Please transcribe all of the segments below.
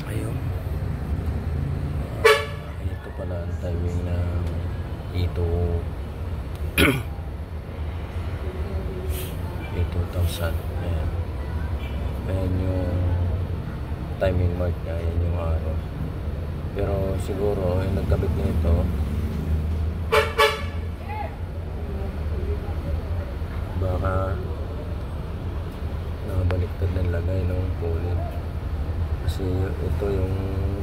Ayun. Ito pala ang timing ng ito E2000. Ayan. Ayan yung timing mark niya. Ayan yung araw. Pero siguro yung nagkabit nito baka nakabaliktad ng lagay ng pulley. Kasi ito yung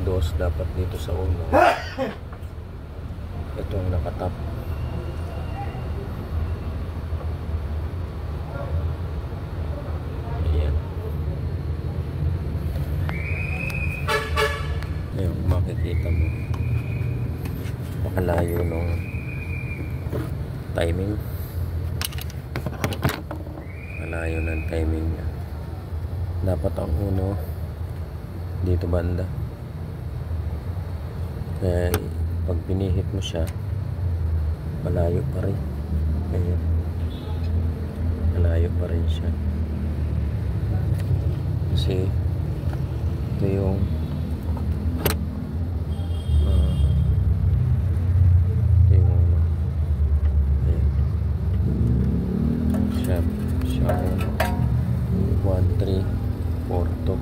dos dapat dito sa uno. Ito ang nakatap. Ayan. Ayan, makikita mo. Makalayo nung timing. Malayo ng timing niya. Dapat ang uno dito banda. Kaya pag pinihit mo siya, malayo pa rin. Ayan. Malayo pa rin siya. Kasi ito yung siya 1342.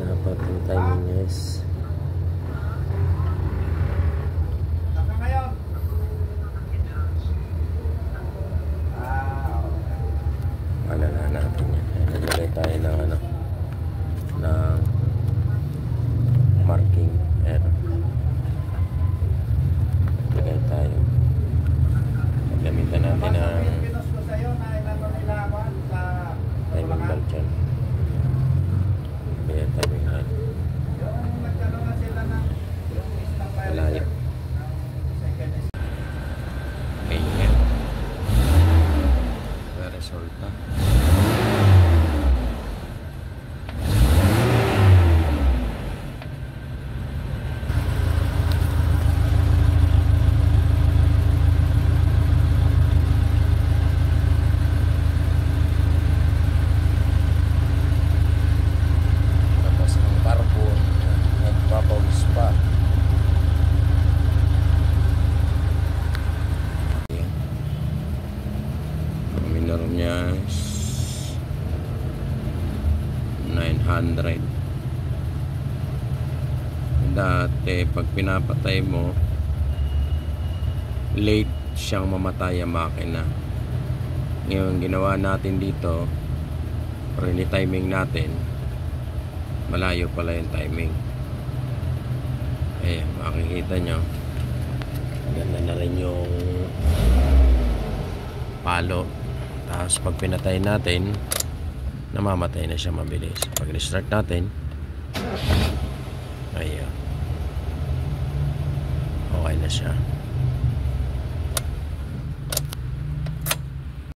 Dapat yung timing niya is alala natin yan. Naglagay tayo ng ano, ng marking. Ayan. Naglagay tayo. Gamitan natin ng timing belt dyan. Ayan, timing belt. Malayo. Ayan. Resulta. Tapos ang carbon nagpapawis pa. Minor niya 900. Dati pag pinapatay mo, late siyang mamatay ang makina. Ngayon ginawa natin dito, timing natin, malayo pala yung timing. Ayan, makikita nyo, ganda na rin yung palo. Tapos pag pinatay natin, namamatay na siya mabilis. Pag restart natin, ayan, okay na siya.